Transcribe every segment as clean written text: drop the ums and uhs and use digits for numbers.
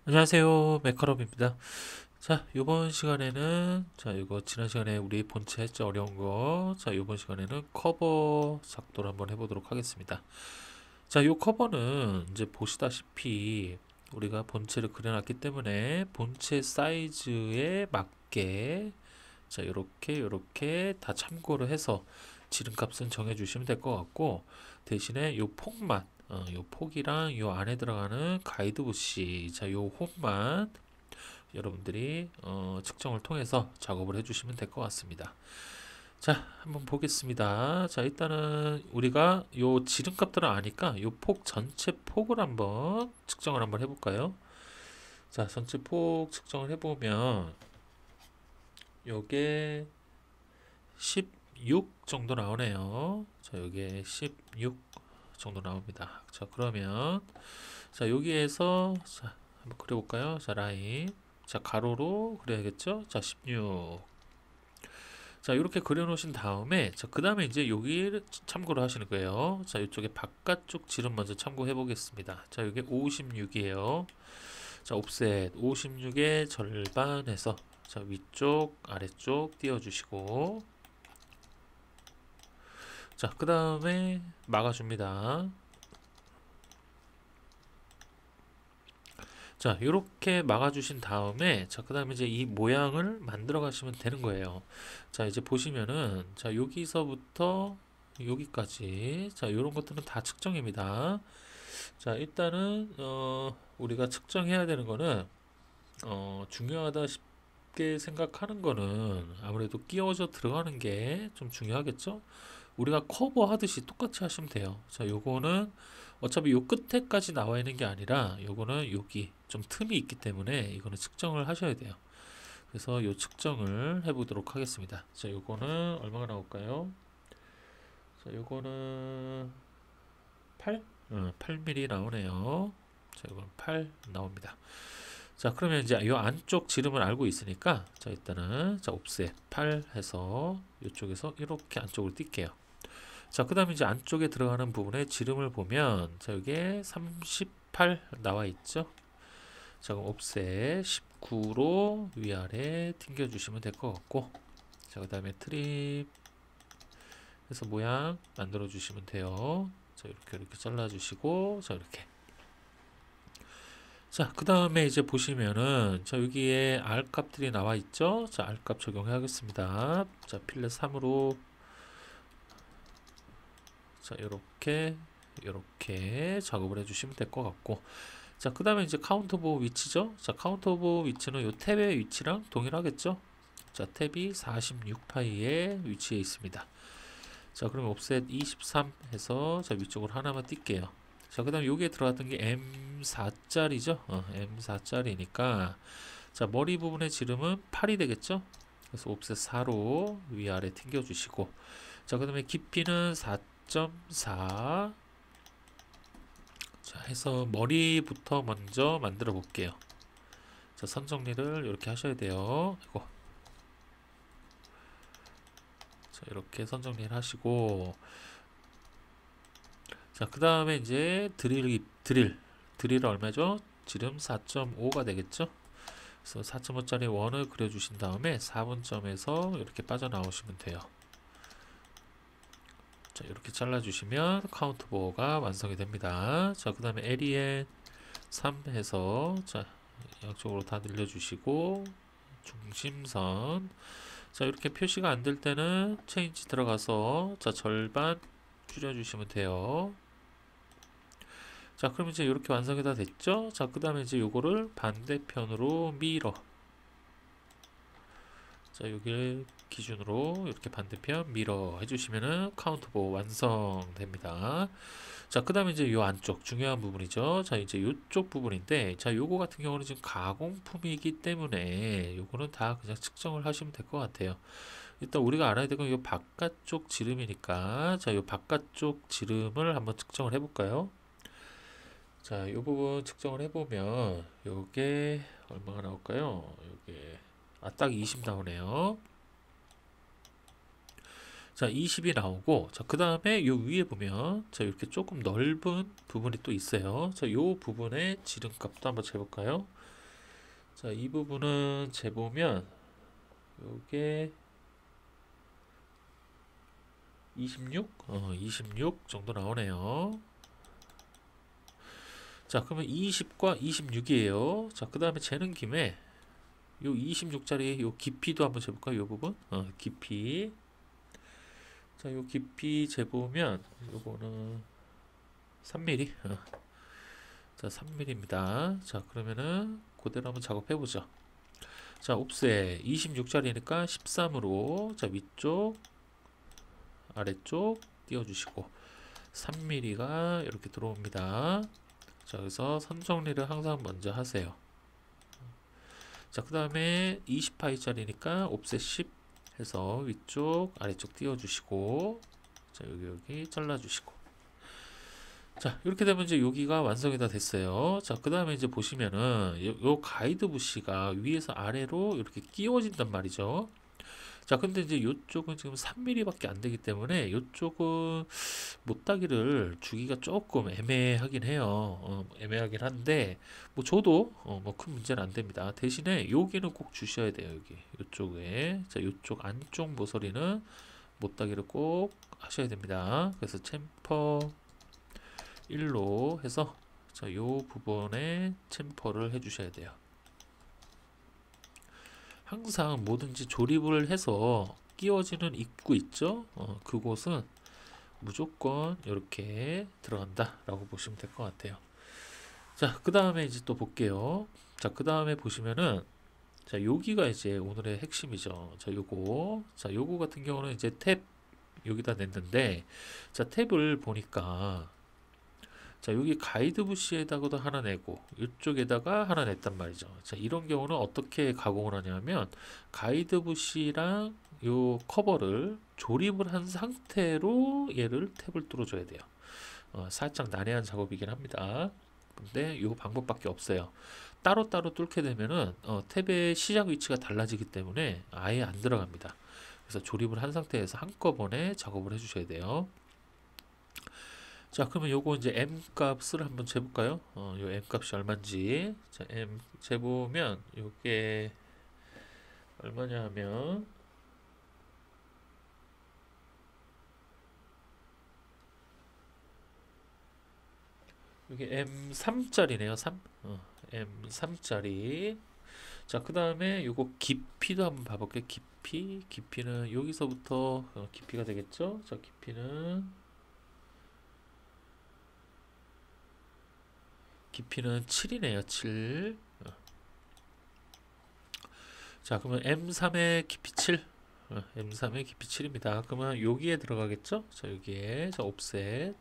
안녕하세요. 메카롭입니다. 자, 요번 시간에는, 이거 지난 시간에 우리 본체 했죠? 어려운 거. 자, 요번 시간에는 커버 작도를 한번 해보도록 하겠습니다. 자, 요 커버는 이제 보시다시피 우리가 본체를 그려놨기 때문에 본체 사이즈에 맞게, 자, 요렇게 다 참고를 해서 지름값은 정해주시면 될 것 같고, 대신에 요 폭만, 요 폭이랑 요 안에 들어가는 가이드 부시, 자, 요 홈만 여러분들이 측정을 통해서 작업을 해주시면 될 것 같습니다. 자, 한번 보겠습니다. 자, 일단은 우리가 요 지름값들을 아니까 요 폭 전체 폭을 한번 측정을 한번 해볼까요? 자, 전체 폭 측정을 해보면 요게 16 정도 나오네요. 자, 요게 16 정도 나옵니다. 자, 그러면 자, 여기에서 자, 한번 그려볼까요? 자, 라인. 자, 가로로 그려야겠죠? 자, 16. 자, 이렇게 그려놓으신 다음에, 자, 그 다음에 이제 여기를 참고로 하시는 거예요. 자, 이쪽에 바깥쪽 지름 먼저 참고해 보겠습니다. 자, 이게 56이에요. 자, 옵셋 56의 절반 해서, 자, 위쪽, 아래쪽 띄워주시고, 자, 그 다음에 막아줍니다. 자, 이렇게 막아주신 다음에, 자, 그 다음에 이제 이 모양을 만들어 가시면 되는 거예요. 자, 이제 보시면은, 자, 여기서부터 여기까지, 자, 이런 것들은 다 측정입니다. 자, 일단은, 우리가 측정해야 되는 거는, 중요하다 싶게 생각하는 거는 아무래도 끼워져 들어가는 게 좀 중요하겠죠? 우리가 커버 하듯이 똑같이 하시면 돼요. 자, 요거는 어차피 요 끝에까지 나와 있는 게 아니라 요거는 여기 좀 틈이 있기 때문에 이거는 측정을 하셔야 돼요. 그래서 요 측정을 해보도록 하겠습니다. 자, 요거는 얼마가 나올까요? 자, 요거는 8? 8mm 나오네요. 자, 이건 8 나옵니다. 자, 그러면 이제 이 안쪽 지름을 알고 있으니까 자, 일단은 자, 옵셋 8 해서 이쪽에서 이렇게 안쪽으로 뛸게요. 자, 그 다음에 이제 안쪽에 들어가는 부분에 지름을 보면 자, 여기에 38 나와 있죠. 자, 그럼 옵셋 19로 위아래 튕겨주시면 될 것 같고, 자, 그 다음에 트립 해서 모양 만들어 주시면 돼요. 자, 이렇게 잘라주시고, 자, 이렇게. 자, 그 다음에 이제 보시면은, 자, 여기에 R 값들이 나와 있죠? 자, R 값 적용하겠습니다. 자, 필렛 3으로, 자, 이렇게 작업을 해주시면 될 것 같고, 자, 그 다음에 이제 카운터 보호 위치죠? 자, 카운터 보호 위치는 요 탭의 위치랑 동일하겠죠? 자, 탭이 46파이에 위치해 있습니다. 자, 그럼 옵셋 23 해서 자, 위쪽으로 하나만 뛸게요. 자, 그 다음에 여기에 들어갔던 게 M4짜리죠? M4짜리니까 자, 머리 부분의 지름은 8이 되겠죠? 그래서 옵셋 4로 위아래 튕겨주시고, 자, 그 다음에 깊이는 4.4. 자, 해서 머리부터 먼저 만들어 볼게요. 자, 선 정리를 이렇게 하셔야 돼요. 이거. 자, 이렇게 선 정리를 하시고, 자, 그 다음에 이제 드릴 얼마죠? 지름 4.5가 되겠죠? 그래서 4.5짜리 원을 그려주신 다음에 4분점에서 이렇게 빠져나오시면 돼요. 자, 이렇게 잘라주시면 카운트 보어가 완성이 됩니다. 자, 그 다음에 에리에 3 해서 자, 양쪽으로 다 늘려주시고 중심선, 자, 이렇게 표시가 안 될 때는 체인지 들어가서 자, 절반 줄여주시면 돼요. 자, 그럼 이제 이렇게 완성이 다 됐죠? 자, 그 다음에 이제 요거를 반대편으로 밀어. 자, 여기를 기준으로 이렇게 반대편 밀어 해주시면은 카운트보 완성됩니다. 자, 그 다음에 이제 요 안쪽 중요한 부분이죠. 자, 이제 요쪽 부분인데, 자, 요거 같은 경우는 지금 가공품이기 때문에 요거는 다 그냥 측정을 하시면 될 것 같아요. 일단 우리가 알아야 될 건 요 바깥쪽 지름이니까, 자, 요 바깥쪽 지름을 한번 측정을 해볼까요? 자, 이 부분 측정을 해보면 요게 얼마가 나올까요? 요게 딱 20 나오네요. 자, 20이 나오고, 자, 그 다음에 요 위에 보면, 자, 이렇게 조금 넓은 부분이 또 있어요. 자, 요 부분의 지름값도 한번 재볼까요? 자, 이 부분은 재보면, 요게 26? 26 정도 나오네요. 자, 그러면 20과 26이에요. 자, 그 다음에 재는 김에, 요 26짜리 요 깊이도 한번 재볼까요? 요 부분? 깊이. 자, 요 깊이 재보면, 요거는 3mm. 자, 3mm입니다. 자, 그러면은 그대로 한번 작업해 보죠. 자, 옵셋 26짜리니까 13으로 자, 위쪽, 아래쪽 띄워주시고 3mm가 이렇게 들어옵니다. 자, 그래서 선 정리를 항상 먼저 하세요. 자, 그 다음에 20파이짜리니까 옵셋 10 해서 위쪽, 아래쪽 띄워주시고 자, 여기 잘라주시고 자, 이렇게 되면 이제 여기가 완성이 다 됐어요. 자, 그 다음에 이제 보시면은 요 가이드 부시가 위에서 아래로 이렇게 끼워진단 말이죠. 자, 근데 이제 요쪽은 지금 3mm밖에 안 되기 때문에 요쪽은 못따기를 주기가 조금 애매하긴 해요. 애매하긴 한데 뭐 저도 뭐 큰 문제는 안 됩니다. 대신에 여기는 꼭 주셔야 돼요. 여기 요쪽에 자, 요쪽 안쪽 모서리는 못따기를 꼭 하셔야 됩니다. 그래서 챔퍼 1로 해서 자, 요 부분에 챔퍼를 해주셔야 돼요. 항상 뭐든지 조립을 해서 끼워지는 입구 있죠? 그곳은 무조건 이렇게 들어간다 라고 보시면 될 것 같아요. 자, 그 다음에 이제 또 볼게요. 자, 그 다음에 보시면은 자, 여기가 이제 오늘의 핵심이죠. 자, 요거 같은 경우는 이제 탭 여기다 냈는데 자, 탭을 보니까 자, 여기 가이드 부시에다가도 하나 내고 이쪽에다가 하나 냈단 말이죠. 자, 이런 경우는 어떻게 가공을 하냐면 가이드 부시랑 요 커버를 조립을 한 상태로 얘를 탭을 뚫어줘야 돼요. 살짝 난해한 작업이긴 합니다. 근데 요 방법밖에 없어요. 따로따로 뚫게 되면은 탭의 시작 위치가 달라지기 때문에 아예 안 들어갑니다. 그래서 조립을 한 상태에서 한꺼번에 작업을 해주셔야 돼요. 자, 그러면 요거 이제 M 값을 한번 재볼까요? 요 M 값이 얼마인지. 자, M 재보면 요게 얼마냐 하면 요게 M3짜리네요. 3. M3짜리. 자, 그 다음에 요거 깊이도 한번 봐볼게요. 깊이는 여기서부터 깊이가 되겠죠? 자, 깊이는 7이네요. 7. 자, 그러면 M3의 깊이 7. M3의 깊이 7입니다. 그러면 여기에 들어가겠죠? 자, 여기에 자, 옵셋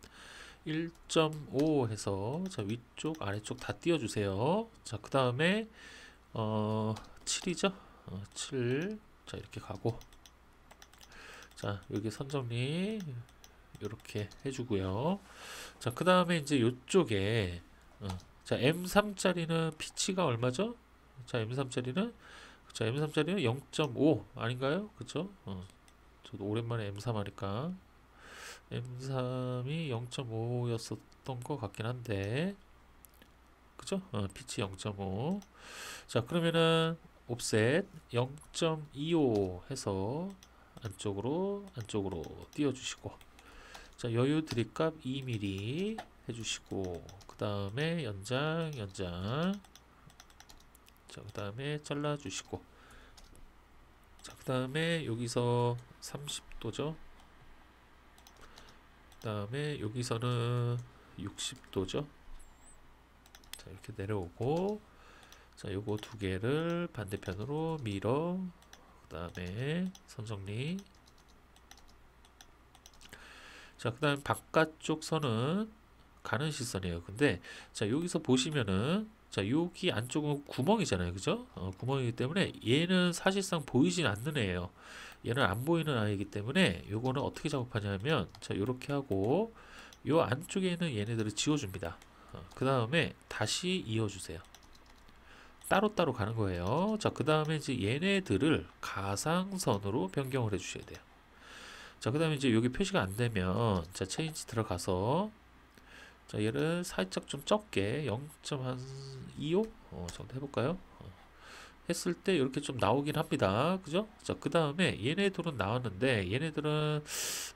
1.5 해서 자, 위쪽, 아래쪽 다 띄워주세요. 자, 그 다음에 7이죠? 7. 자, 이렇게 가고. 자, 여기 선 정리 이렇게 해주고요. 자, 그 다음에 이제 요쪽에 자, M3짜리는 피치가 얼마죠? 자, M3짜리는 0.5 아닌가요? 그쵸? 저도 오랜만에 M3 하니까 M3이 0.5였었던 것 같긴 한데 그죠? 피치 0.5. 자, 그러면은 옵셋 0.25 해서 안쪽으로 띄워주시고 자, 여유 드립값 2mm 해주시고 그 다음에 연장 자, 그 다음에 잘라주시고 자, 그 다음에 여기서 30도죠. 그 다음에 여기서는 60도죠. 자, 이렇게 내려오고 자, 요거 두 개를 반대편으로 밀어 그 다음에 선정리 자, 그 다음 바깥쪽 선은 가는 시선이에요. 근데 자, 여기서 보시면은 자, 여기 안쪽은 구멍이잖아요. 그죠? 구멍이기 때문에 얘는 사실상 보이진 않는 애예요. 얘는 안 보이는 아이기 때문에 요거는 어떻게 작업하냐면 자, 요렇게 하고 요 안쪽에 있는 얘네들을 지워줍니다. 그 다음에 다시 이어주세요. 따로따로 가는 거예요. 자, 그 다음에 이제 얘네들을 가상선으로 변경을 해주셔야 돼요. 자, 그 다음에 이제 여기 표시가 안 되면, 자, 체인지 들어가서, 자, 얘를 살짝 좀 적게 0.25 정도 해볼까요? 했을 때 이렇게 좀 나오긴 합니다. 그죠? 자, 그 다음에 얘네들은 나왔는데, 얘네들은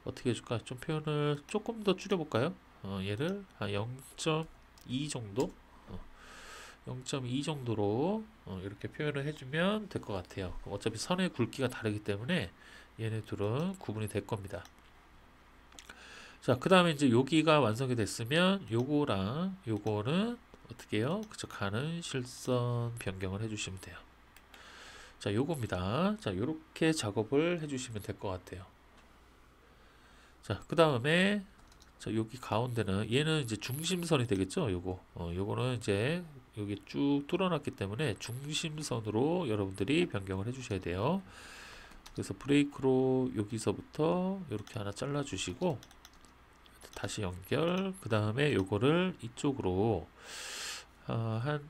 어떻게 해줄까? 좀 표현을 조금 더 줄여볼까요? 얘를 한 0.2 정도? 0.2 정도로 이렇게 표현을 해주면 될 것 같아요. 어차피 선의 굵기가 다르기 때문에 얘네들은 구분이 될 겁니다. 자, 그 다음에 이제 여기가 완성이 됐으면 요거랑 요거는 어떻게 해요? 그쵸, 가는 실선 변경을 해주시면 돼요. 자, 요겁니다. 자, 요렇게 작업을 해주시면 될 것 같아요. 자, 그 다음에 자, 여기 가운데는 얘는 이제 중심선이 되겠죠? 요거는 이제 여기 쭉 뚫어놨기 때문에 중심선으로 여러분들이 변경을 해주셔야 돼요. 그래서 브레이크로 여기서부터 이렇게 하나 잘라주시고 다시 연결. 그 다음에 요거를 이쪽으로 한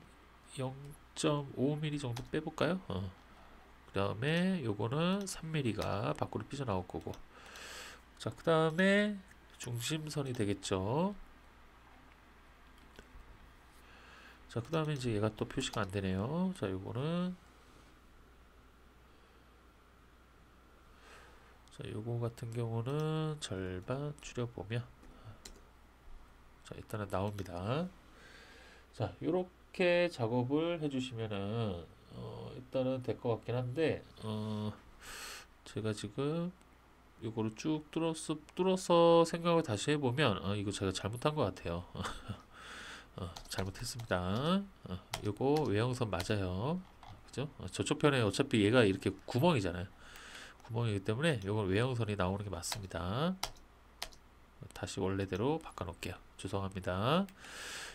0.5mm 정도 빼볼까요? 그 다음에 요거는 3mm가 밖으로 삐져나올 거고. 자, 그 다음에 중심선이 되겠죠. 자, 그 다음에 이제 얘가 또 표시가 안 되네요. 자, 요거는 자, 요거 같은 경우는 절반 줄여보면 자, 일단은 나옵니다. 자, 요렇게 작업을 해주시면은 일단은 될 것 같긴 한데 제가 지금 요거를 쭉 뚫어서 생각을 다시 해보면 이거 제가 잘못한 것 같아요. 잘못했습니다. 요거 외형선 맞아요. 그죠? 저쪽 편에 어차피 얘가 이렇게 구멍이잖아요. 구멍이기 때문에 요건 외형선이 나오는 게 맞습니다. 다시 원래대로 바꿔놓을게요. 죄송합니다.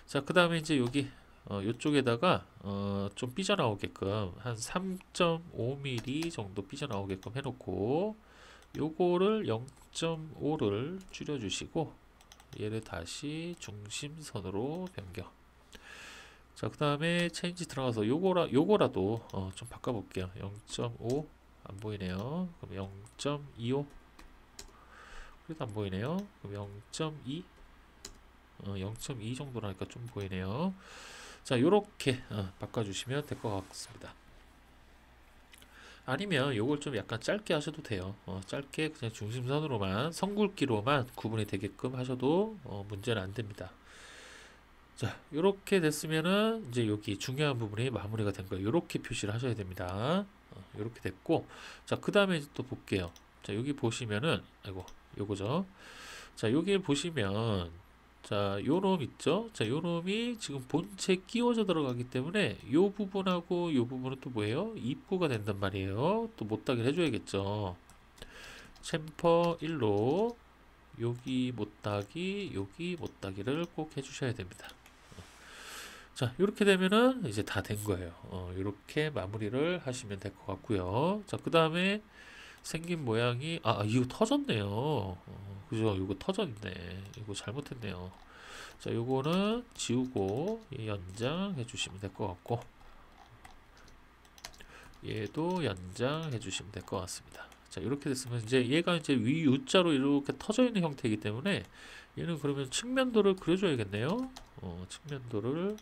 자, 그 다음에 이제 여기 요쪽에다가 좀 삐져나오게끔 한 3.5mm 정도 삐져나오게끔 해놓고 요거를 0.5를 줄여주시고 얘를 다시 중심선으로 변경. 자, 그 다음에 체인지 들어가서 요거라도 좀 바꿔볼게요. 0.5 안 보이네요. 그럼 0.25 그래도 안 보이네요. 그럼 0.2 0.2 정도라니까 좀 보이네요. 자, 요렇게 바꿔주시면 될 것 같습니다. 아니면 요걸 좀 약간 짧게 하셔도 돼요. 짧게 그냥 중심선으로만 선굵기로만 구분이 되게끔 하셔도 문제는 안 됩니다. 자, 요렇게 됐으면은 이제 여기 중요한 부분이 마무리가 된 거예요. 요렇게 표시를 하셔야 됩니다. 요렇게 됐고, 자, 그 다음에 또 볼게요. 자, 여기 보시면은 아이고 요거죠. 자, 여기 보시면 자, 요 놈 있죠? 자, 요 놈이 지금 본체에 끼워져 들어가기 때문에 요 부분하고 요 부분은 또 뭐예요? 입구가 된단 말이에요. 또 못따기를 해줘야겠죠. 챔퍼 1로 여기 못따기, 여기 못따기를 꼭 해주셔야 됩니다. 자, 이렇게 되면은 이제 다 된 거예요. 이렇게 마무리를 하시면 될 것 같고요. 자, 그 다음에 생긴 모양이 이거 터졌네요. 그죠? 이거 터졌네. 이거 잘못했네요. 자, 요거는 지우고 연장해 주시면 될 것 같고 얘도 연장해 주시면 될 것 같습니다. 자, 이렇게 됐으면 이제 얘가 이제 위 U자로 이렇게 터져 있는 형태이기 때문에 얘는 그러면 측면도를 그려줘야겠네요. 측면도를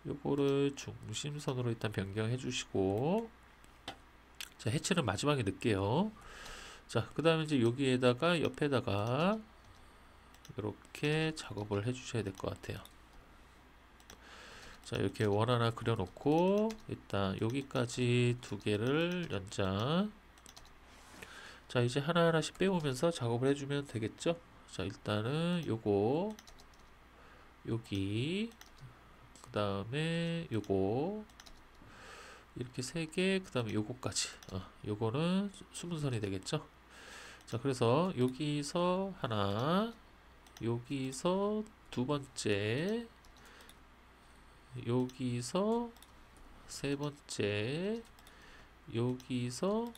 요거를 중심선으로 일단 변경해 주시고 자, 해치는 마지막에 넣을게요. 자, 그 다음에 이제 여기에다가 옆에다가 이렇게 작업을 해 주셔야 될 것 같아요. 자, 이렇게 원 하나 그려놓고 일단 여기까지 두 개를 연장. 자, 이제 하나하나씩 빼오면서 작업을 해주면 되겠죠? 자, 일단은 요거 여기 그 다음에 요거 이렇게 세 개, 그 다음에 요거까지 요거는 수문선이 되겠죠? 자, 그래서 여기서 하나, 여기서 두 번째, 여기서 세 번째, 여기서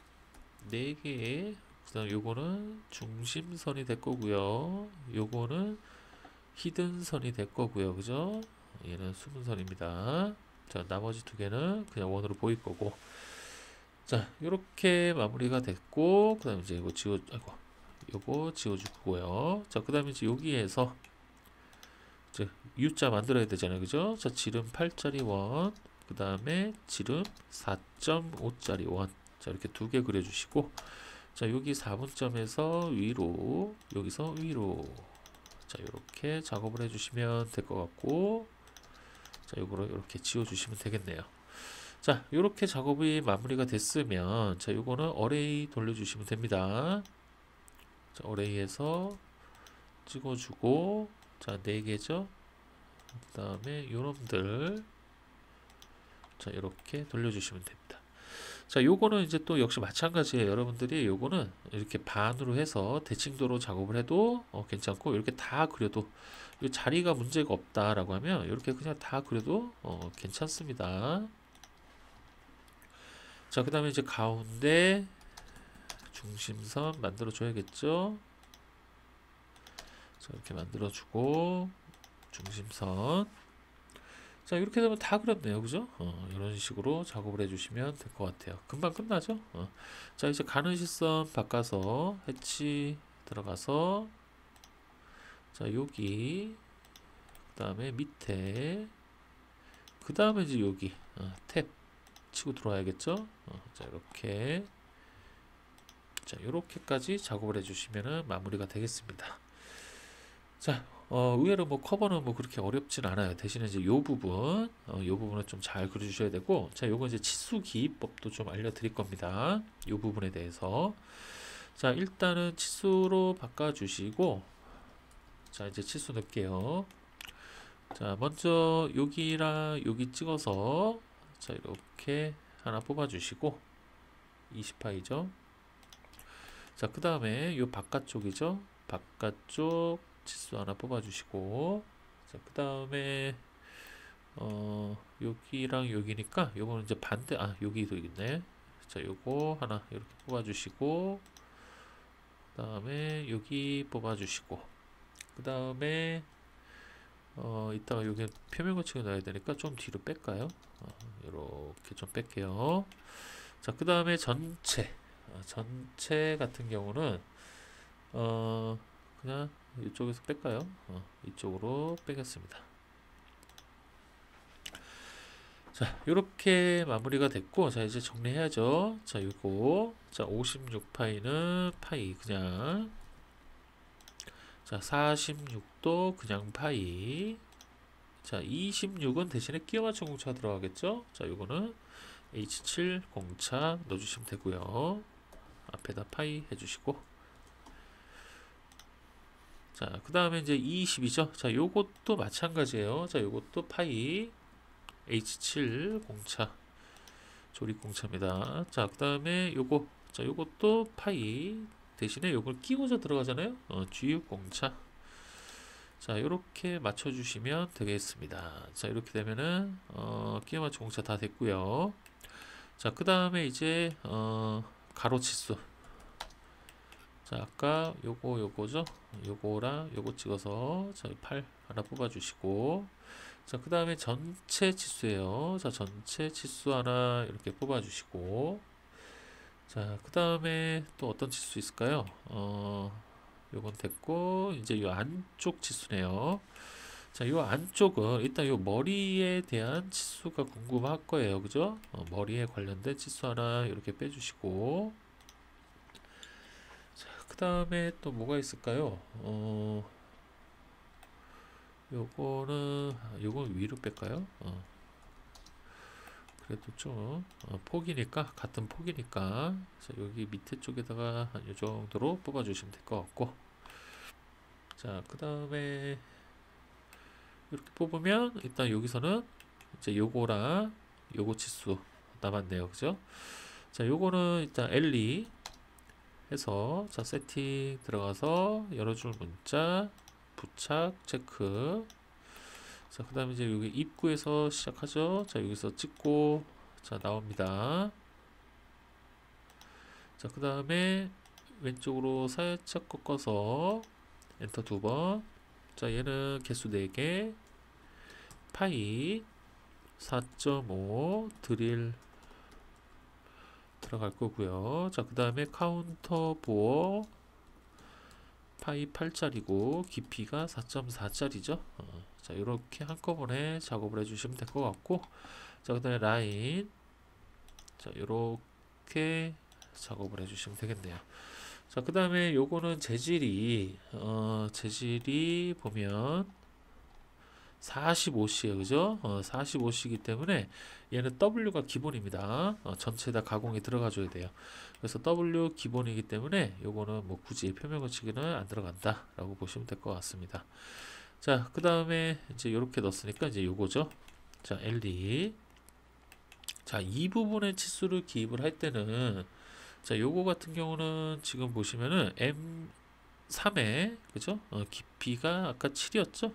네 개, 그 다음 요거는 중심선이 될 거고요. 요거는 히든선이 될 거고요. 그죠? 얘는 수분선입니다. 자, 나머지 두 개는 그냥 원으로 보일 거고. 자, 요렇게 마무리가 됐고, 그 다음 이제 이거 아이고, 요거 지워주고요. 자, 그 다음에 이제 여기에서 이제 U자 만들어야 되잖아요. 그죠? 자, 지름 8짜리 원, 그 다음에 지름 4.5짜리 원. 자, 이렇게 두 개 그려주시고, 자, 여기 4분점에서 위로, 여기서 위로. 자, 이렇게 작업을 해주시면 될 것 같고, 자, 요거를 이렇게 지워주시면 되겠네요. 자, 이렇게 작업이 마무리가 됐으면, 자, 요거는 어레이 돌려주시면 됩니다. 자, 어레이에서 찍어주고, 자, 4개죠. 그 다음에 요놈들, 자, 이렇게 돌려주시면 됩니다. 자, 요거는 이제 또 역시 마찬가지예요. 여러분들이 요거는 이렇게 반으로 해서 대칭도로 작업을 해도 괜찮고, 이렇게 다 그려도 이 자리가 문제가 없다라고 하면 이렇게 그냥 다 그려도 괜찮습니다. 자, 그 다음에 이제 가운데 중심선 만들어 줘야겠죠. 자, 이렇게 만들어 주고 중심선. 자, 이렇게 되면 다 그렸네요. 그죠? 이런 식으로 작업을 해주시면 될 것 같아요. 금방 끝나죠? 자, 이제 가는 시선 바꿔서 해치 들어가서, 자, 여기, 그 다음에 밑에, 그 다음에 이제 여기, 탭 치고 들어와야겠죠? 자, 이렇게, 자, 이렇게까지 작업을 해주시면 마무리가 되겠습니다. 자, 의외로 뭐 커버는 뭐 그렇게 어렵진 않아요. 대신에 이제 요 부분, 요 부분을 좀 잘 그려주셔야 되고, 자, 요거 이제 치수 기입법도 좀 알려드릴 겁니다. 요 부분에 대해서. 자, 일단은 치수로 바꿔주시고, 자, 이제 치수 넣을게요. 자, 먼저 여기랑 여기 찍어서, 자, 이렇게 하나 뽑아주시고, 20파이죠. 자, 그 다음에 요 바깥쪽이죠. 바깥쪽 치수 하나 뽑아주시고, 자, 그 다음에 여기랑 여기니까 요거는 이제 반대, 여기도 있네. 자, 요거 하나 이렇게 뽑아주시고, 그 다음에 여기 뽑아주시고, 그 다음에 이따가 여기 표면 고치기 넣어야 되니까 좀 뒤로 뺄까요? 이렇게 좀 뺄게요. 자, 그 다음에 전체 같은 경우는 그냥 이쪽에서 뺄까요? 이쪽으로 빼겠습니다. 자, 이렇게 마무리가 됐고, 자, 이제 정리해야죠. 자, 요거, 자, 56파이는 파이 그냥, 자, 46도 그냥 파이, 자, 26은 대신에 끼워 맞춘 공차가 들어가겠죠? 자, 요거는 H7 공차 넣어주시면 되고요. 앞에다 파이 해주시고, 자, 그 다음에 이제 20이죠. 자, 요것도 마찬가지예요. 자, 요것도 파이 H7 공차 조립 공차입니다. 자, 그 다음에 요거, 자, 요것도 파이 대신에 요걸 끼워서 들어가잖아요. G6 공차. 자, 요렇게 맞춰주시면 되겠습니다. 자, 이렇게 되면은 끼워 맞춰 공차 다 됐고요. 자, 그 다음에 이제 가로 치수. 자, 아까 요거죠. 요거랑 요거 찍어서 자, 8 하나 뽑아주시고, 자, 그 다음에 전체 치수예요. 자, 전체 치수 하나 이렇게 뽑아주시고, 자, 그 다음에 또 어떤 치수 있을까요? 요건 됐고, 이제 요 안쪽 치수네요. 자, 요 안쪽은 일단 요 머리에 대한 치수가 궁금할 거예요. 그죠? 머리에 관련된 치수 하나 이렇게 빼주시고, 그 다음에 또 뭐가 있을까요? 요건 위로 뺄까요? 그래도 좀 폭이니까, 같은 폭이니까, 자, 여기 밑에 쪽에다가 한 요 정도로 뽑아주시면 될 것 같고, 자, 그 다음에 이렇게 뽑으면 일단 여기서는 이제 요거랑 요거 치수 남았네요. 그죠? 자, 요거는 일단 L2 해서, 자, 세팅 들어가서 여러 줄 문자 부착 체크. 자, 그 다음에 이제 여기 입구에서 시작하죠. 자, 여기서 찍고, 자, 나옵니다. 자, 그 다음에 왼쪽으로 살짝 꺾어서 엔터 2번. 자, 얘는 개수 4개, 파이 4.5 드릴 들어갈 거고요. 자, 그 다음에 카운터 보어 파이 8짜리고 깊이가 4.4짜리죠. 자, 이렇게 한꺼번에 작업을 해주시면 될 것 같고, 자, 그 다음에 라인, 자, 이렇게 작업을 해주시면 되겠네요. 자, 그 다음에 요거는 재질이 보면 45C에요, 그죠? 45C이기 때문에 얘는 W가 기본입니다. 전체 다 가공이 들어가줘야 돼요. 그래서 W 기본이기 때문에 요거는 뭐 굳이 표면 거치기는 안 들어간다 라고 보시면 될 것 같습니다. 자, 그 다음에 이제 이렇게 넣었으니까 이제 요거죠. 자, LD. 자, 이 부분에 치수를 기입을 할 때는, 자, 요거 같은 경우는 지금 보시면은 M3에 그죠? 깊이가 아까 7이었죠?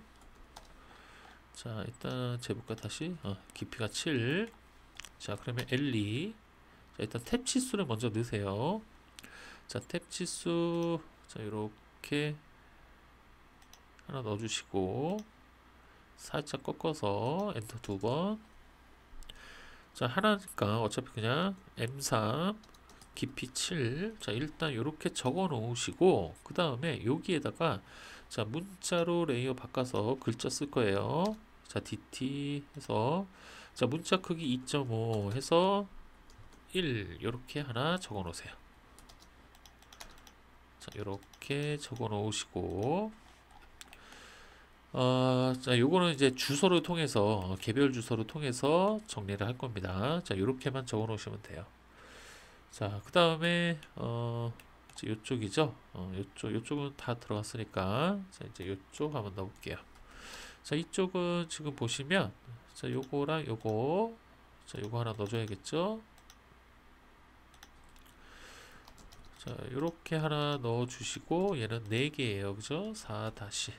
자, 일단 재볼까 다시. 깊이가 7. 자, 그러면 L2. 자, 일단 탭 치수를 먼저 넣으세요. 자, 탭 치수, 자, 이렇게 하나 넣어주시고, 살짝 꺾어서 엔터 2번. 자, 하나니까 어차피 그냥 M3 깊이 7. 자, 일단 이렇게 적어 놓으시고, 그 다음에 여기에다가 자, 문자로 레이어 바꿔서 글자 쓸 거예요. 자, DT 해서, 자, 문자 크기 2.5 해서 1 이렇게 하나 적어 놓으세요. 자, 이렇게 적어 놓으시고, 자, 요거는 이제 주소를 통해서, 개별 주소를 통해서 정리를 할 겁니다. 자, 요렇게만 적어 놓으시면 돼요. 자, 그 다음에, 요쪽이죠? 요쪽은 다 들어갔으니까, 자, 이제 요쪽 한번 넣어볼게요. 자, 이쪽은 지금 보시면, 자, 요거랑 요거, 자, 요거 하나 넣어줘야겠죠? 자, 요렇게 하나 넣어주시고, 얘는 4개예요. 그죠? 4 다시.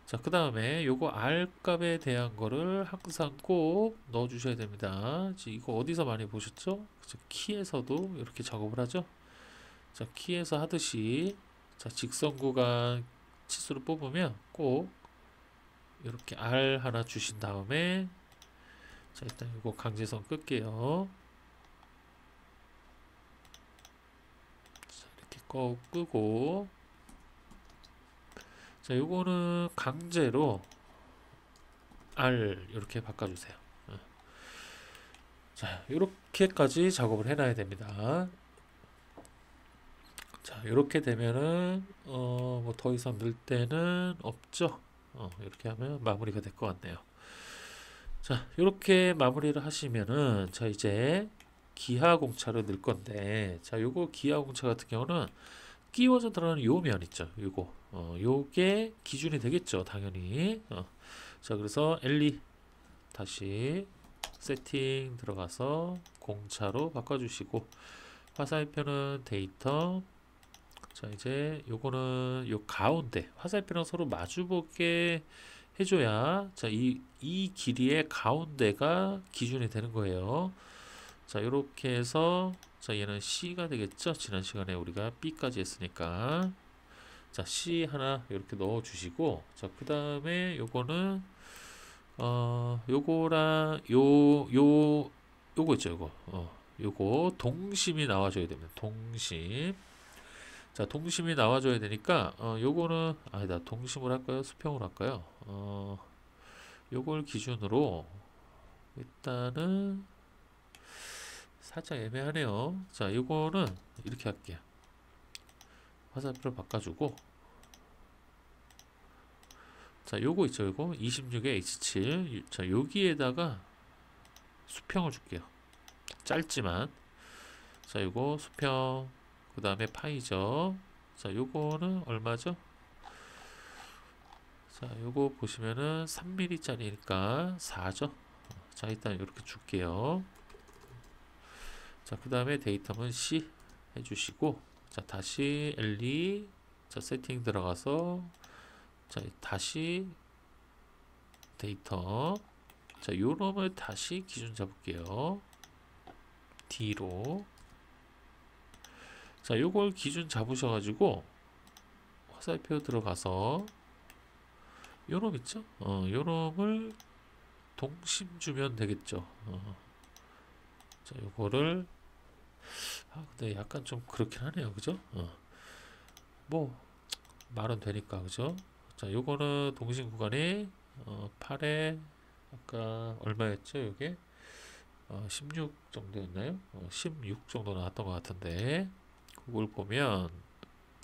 자, 그 다음에 요거 R 값에 대한 거를 항상 꼭 넣어 주셔야 됩니다. 이거 어디서 많이 보셨죠? 그쵸? 키에서도 이렇게 작업을 하죠. 자, 키에서 하듯이, 자, 직선 구간 치수를 뽑으면 꼭 이렇게 R 하나 주신 다음에, 자, 일단 이거 강제선 끌게요. 자, 이렇게 끄고, 자, 요거는 강제로 R 이렇게 바꿔주세요. 자, 이렇게까지 작업을 해놔야 됩니다. 자, 이렇게 되면은 뭐 더 이상 넣을 때는 없죠. 이렇게 하면 마무리가 될 것 같네요. 자, 이렇게 마무리를 하시면은, 자, 이제 기하 공차를 넣을 건데, 자, 요거 기하 공차 같은 경우는 끼워져 들어가는 요 면 있죠. 요게 기준이 되겠죠. 당연히. 자, 그래서 L2 다시 세팅 들어가서 공차로 바꿔주시고, 화살표는 데이터. 자, 이제 요거는 요 가운데 화살표랑 서로 마주보게 해줘야, 자, 이 길이의 가운데가 기준이 되는 거예요. 자, 이렇게 해서, 자, 얘는 C가 되겠죠. 지난 시간에 우리가 B까지 했으니까. 자, C 하나 이렇게 넣어 주시고, 자, 그 다음에 요거는 요거랑 요거 있죠. 요거 동심이 나와줘야 됩니다. 동심. 자, 동심이 나와줘야 되니까 요거는 아니다. 동심을 할까요? 수평을 할까요? 요걸 기준으로 일단은 살짝 애매하네요. 자, 요거는 이렇게 할게요. 화살표를 바꿔주고, 자, 요거 있죠. 요거 26에 H7. 자, 여기에다가 수평을 줄게요. 짧지만. 자, 요거 수평, 그 다음에 파이죠. 자, 요거는 얼마죠? 자, 요거 보시면은 3mm 짜리니까 4죠. 자, 일단 이렇게 줄게요. 자, 그 다음에 데이터는 C 해주시고, 자, 다시 L2, 자, 세팅 들어가서, 자, 다시 데이터, 자, 요 놈을 다시 기준 잡을게요. D로. 자, 요걸 기준 잡으셔가지고, 화살표 들어가서, 요 놈 있죠? 요 놈을 동심 주면 되겠죠. 자, 요거를, 근데 약간 좀 그렇긴 하네요. 그죠? 뭐, 말은 되니까, 그죠? 자, 요거는 동심 구간이 8에 아까 얼마였죠? 요게 16 정도였나요? 16 정도 나왔던 것 같은데 그걸 보면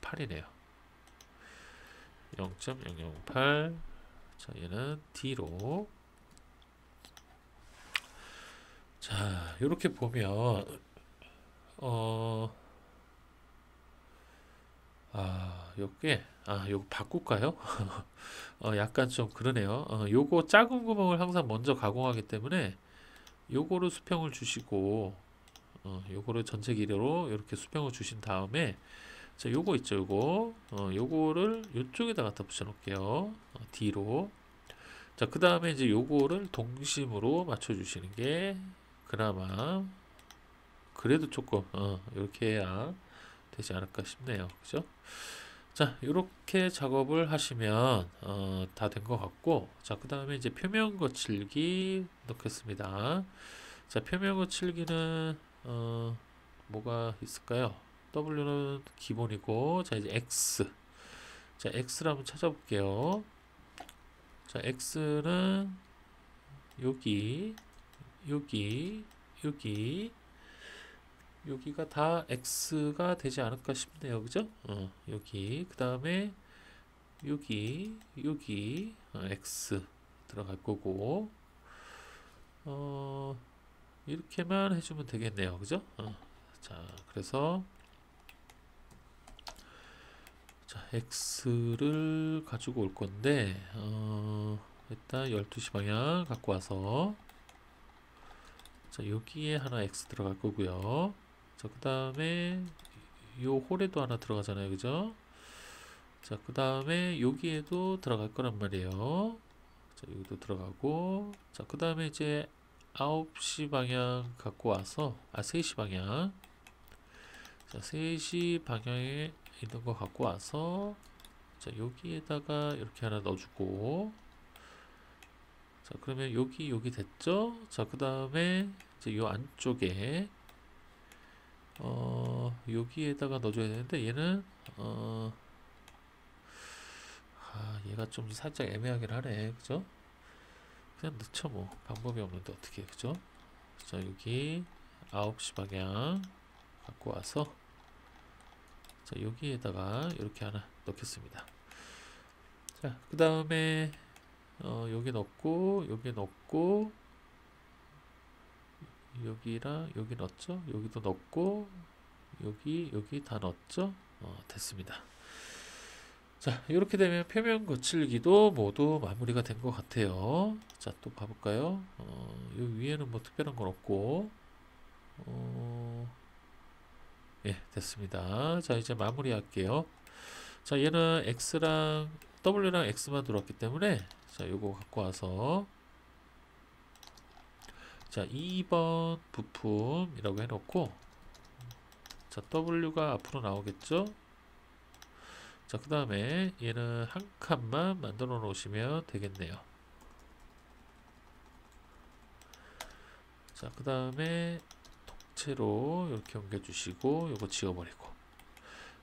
8이네요. 0.008. 자, 얘는 D로. 자, 이렇게 보면 요거 바꿀까요? 약간 좀 그러네요. 요거 작은 구멍을 항상 먼저 가공하기 때문에 요거를 수평을 주시고 요거를 전체 길이로 이렇게 수평을 주신 다음에 자, 요거 있죠, 요거. 요거를 요쪽에다 갖다 붙여 놓을게요. D로. 자, 그 다음에 이제 요거를 동심으로 맞춰 주시는 게 그나마 그래도 조금 이렇게 해야 되지 않을까 싶네요. 그죠? 자, 이렇게 작업을 하시면 다 된 것 같고, 자, 그 다음에 이제 표면 거칠기 넣겠습니다. 자, 표면 거칠기는 뭐가 있을까요? W는 기본이고, 자, 이제 X. 자, X를 한번 찾아볼게요. 자, X는 여기, 여기, 여기, 여기가 다 X가 되지 않을까 싶네요. 그죠? 여기, 그 다음에 여기, X 들어갈 거고, 이렇게만 해주면 되겠네요. 그죠? 자, 그래서, 자, X를 가지고 올 건데, 일단 12시 방향 갖고 와서, 자, 여기에 하나 X 들어갈 거고요. 자, 그 다음에, 요 홀에도 하나 들어가잖아요. 그죠? 자, 그 다음에 여기에도 들어갈 거란 말이에요. 자, 여기도 들어가고, 자, 그 다음에 이제 9시 방향 갖고 와서, 3시 방향. 자, 3시 방향에 있는 거 갖고 와서, 자, 여기에다가 이렇게 하나 넣어주고, 자, 그러면 여기 됐죠? 자, 그 다음에 이제 요 안쪽에, 여기에다가 넣어줘야 되는데, 얘는, 얘가 좀 살짝 애매하긴 하네. 그죠? 그냥 넣죠 뭐. 방법이 없는데 어떻게, 그죠? 자, 여기 9시 방향 갖고 와서 자, 여기에다가 이렇게 하나 넣겠습니다. 자, 그 다음에 여기 넣고 여기 넣고 여기랑 여기 넣었죠? 여기도 넣고 여기 다 넣었죠? 됐습니다. 자, 이렇게 되면 표면 거칠기도 모두 마무리가 된 것 같아요. 자, 또 봐볼까요? 요 위에는 뭐 특별한 건 없고, 예, 됐습니다. 자, 이제 마무리 할게요. 자, 얘는 X랑 W랑 X만 들어왔기 때문에, 자, 요거 갖고 와서, 자, 2번 부품이라고 해놓고, 자, W가 앞으로 나오겠죠? 자, 그 다음에 얘는 한 칸만 만들어 놓으시면 되겠네요. 자, 그 다음에 통째로 이렇게 옮겨주시고 요거 지워버리고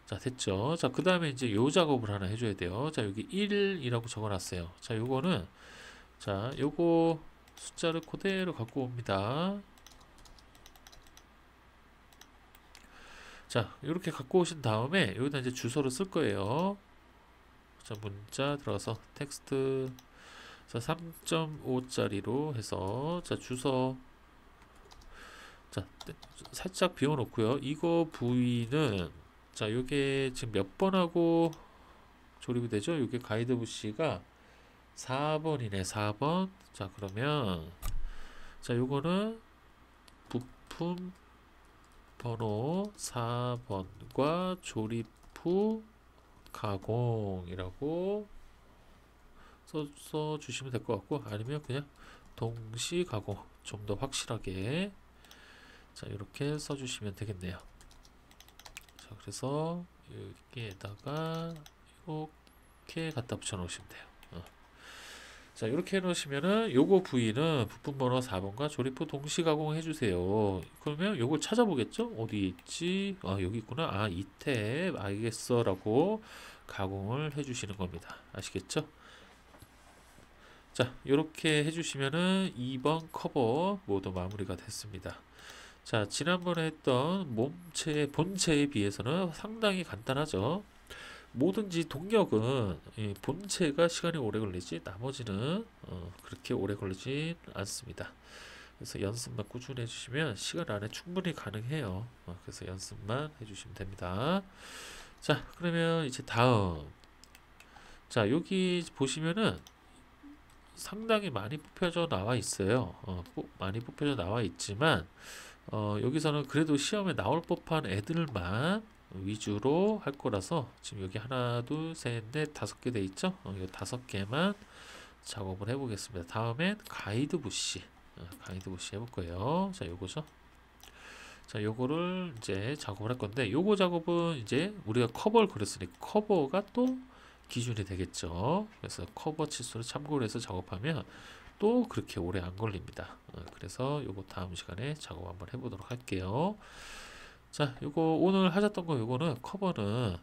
자, 됐죠? 자, 그 다음에 이제 요 작업을 하나 해줘야 돼요. 자, 여기 1이라고 적어놨어요. 자, 요거는 자, 요거 숫자를 그대로 갖고 옵니다. 자, 이렇게 갖고 오신 다음에 여기다 이제 주소를 쓸 거예요. 자, 문자 들어가서 텍스트 자, 3.5짜리로 해서 자, 주소 자, 살짝 비워놓고요. 이거 부위는 자, 요게 지금 몇 번하고 조립이 되죠? 요게 가이드 부시가 4번이네, 4번. 자, 그러면 자, 요거는 부품 번호 4번과 조립 후 가공이라고 써주시면 될 것 같고, 아니면 그냥 동시 가공 좀 더 확실하게 자, 이렇게 써주시면 되겠네요. 자, 그래서 여기에다가 이렇게 갖다 붙여 놓으시면 돼요. 자, 이렇게 해 놓으시면은 요거 부위는 부품 번호 4번과 조립 후 동시 가공 해주세요. 그러면 요걸 찾아보겠죠? 어디 있지? 여기 있구나. 이 탭 알겠어 라고 가공을 해주시는 겁니다. 아시겠죠? 자, 이렇게 해주시면은 2번 커버 모두 마무리가 됐습니다. 자, 지난번에 했던 본체에 비해서는 상당히 간단하죠. 뭐든지 동력은 본체가 시간이 오래 걸리지 나머지는 그렇게 오래 걸리지 않습니다. 그래서 연습만 꾸준히 해주시면 시간 안에 충분히 가능해요. 그래서 연습만 해주시면 됩니다. 자, 그러면 이제 다음. 자, 여기 보시면은 상당히 많이 뽑혀져 나와 있어요. 많이 뽑혀져 나와 있지만 여기서는 그래도 시험에 나올 법한 애들만 위주로 할 거라서 지금 여기 하나, 둘, 셋, 넷, 5개 돼 있죠? 이 5개만 작업을 해보겠습니다. 다음엔 가이드 부시, 가이드 부시 해볼 거예요. 자, 요거죠. 자, 요거를 이제 작업을 할 건데, 요거 작업은 이제 우리가 커버를 그렸으니 커버가 또 기준이 되겠죠. 그래서 커버 치수를 참고를 해서 작업하면 또 그렇게 오래 안 걸립니다. 그래서 요거 다음 시간에 작업 한번 해보도록 할게요. 자, 요거 오늘 하셨던 거 요거는 커버는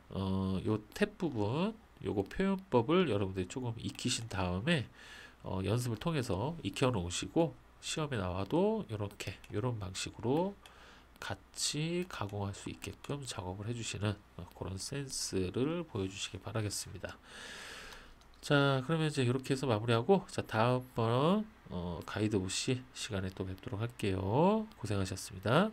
요 탭 부분 요거 표현법을 여러분들이 조금 익히신 다음에 연습을 통해서 익혀 놓으시고 시험에 나와도 이렇게 요런 방식으로 같이 가공할 수 있게끔 작업을 해주시는 그런 센스를 보여주시기 바라겠습니다. 자, 그러면 이제 이렇게 해서 마무리하고 자, 다음번 가이드 부시 시간에 또 뵙도록 할게요. 고생하셨습니다.